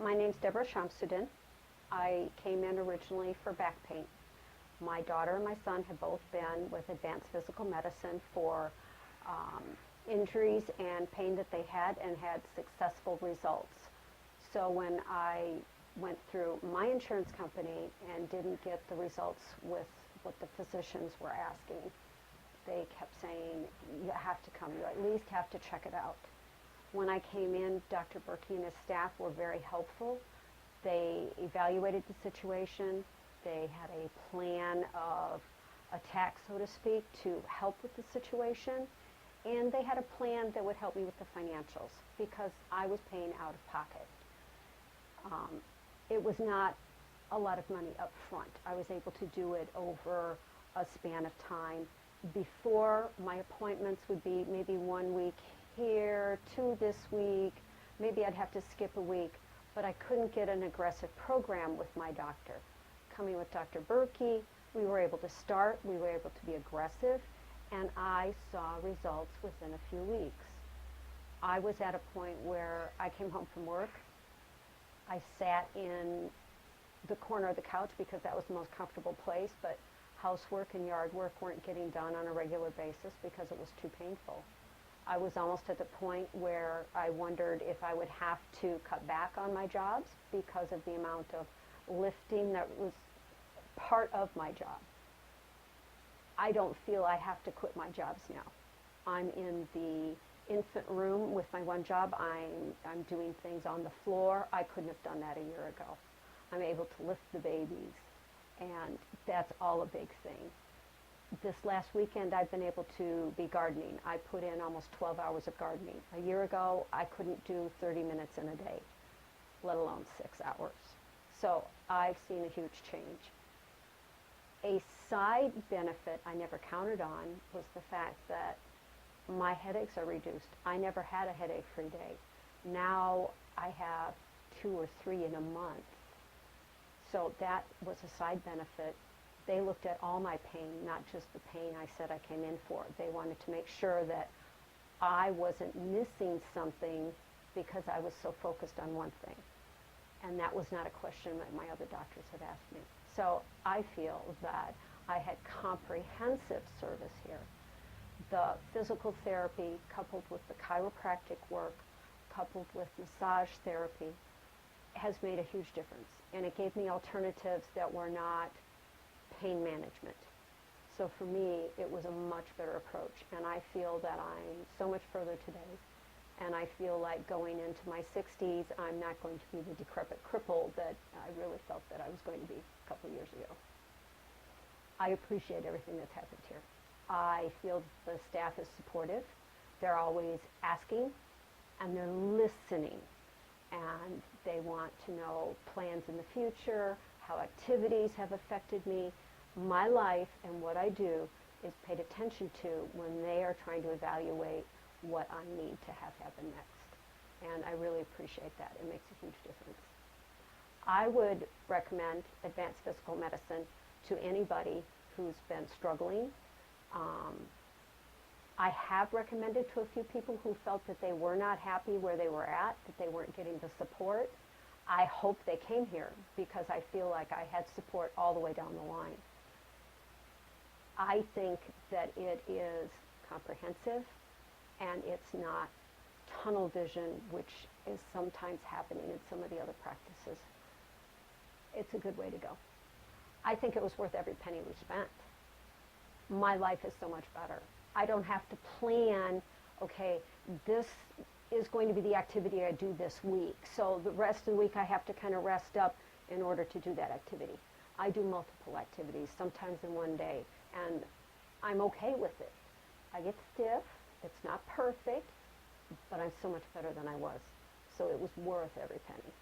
My name's Deborah Shamsuddin. I came in originally for back pain. My daughter and my son have both been with Advanced Physical Medicine for injuries and pain that they had and had successful results. So when I went through my insurance company and didn't get the results with what the physicians were asking, they kept saying, you have to come, you at least have to check it out. When I came in, Dr. Berkey and his staff were very helpful. They evaluated the situation. They had a plan of attack, so to speak, to help with the situation. And they had a plan that would help me with the financials because I was paying out of pocket. It was not a lot of money up front. I was able to do it over a span of time. Before, my appointments would be maybe 1 week here, 2 this week, maybe I'd have to skip a week, but I couldn't get an aggressive program with my doctor. Coming with Dr. Berkey, we were able to start, we were able to be aggressive, and I saw results within a few weeks. I was at a point where I came home from work, I sat in the corner of the couch because that was the most comfortable place, but housework and yard work weren't getting done on a regular basis because it was too painful. I was almost at the point where I wondered if I would have to cut back on my jobs because of the amount of lifting that was part of my job. I don't feel I have to quit my jobs now. I'm in the infant room with my one job. I'm doing things on the floor. I couldn't have done that a year ago. I'm able to lift the babies, and that's all a big thing. This last weekend, I've been able to be gardening. I put in almost 12 hours of gardening. A year ago, I couldn't do 30 minutes in a day, let alone 6 hours. So I've seen a huge change. A side benefit I never counted on was the fact that my headaches are reduced. I never had a headache-free day. Now I have 2 or 3 in a month. So that was a side benefit. They looked at all my pain, not just the pain I said I came in for. They wanted to make sure that I wasn't missing something because I was so focused on one thing. And that was not a question that my other doctors had asked me. So I feel that I had comprehensive service here. The physical therapy coupled with the chiropractic work, coupled with massage therapy, has made a huge difference. And it gave me alternatives that were not pain management. So for me, it was a much better approach. And I feel that I'm so much further today. And I feel like going into my 60s, I'm not going to be the decrepit cripple that I really felt that I was going to be a couple of years ago. I appreciate everything that's happened here. I feel the staff is supportive. They're always asking, and they're listening. And they want to know plans in the future, how activities have affected me. My life and what I do is paid attention to when they are trying to evaluate what I need to have happen next. And I really appreciate that. It makes a huge difference. I would recommend Advanced Physical Medicine to anybody who's been struggling. I have recommended to a few people who felt that they were not happy where they were at, that they weren't getting the support. I hope they came here because I feel like I had support all the way down the line. I think that it is comprehensive and it's not tunnel vision, which is sometimes happening in some of the other practices. It's a good way to go. I think it was worth every penny we spent. My life is so much better. I don't have to plan, okay, this is going to be the activity I do this week. So the rest of the week I have to kind of rest up in order to do that activity. I do multiple activities, sometimes in one day, and I'm okay with it. I get stiff, it's not perfect, but I'm so much better than I was. So it was worth every penny.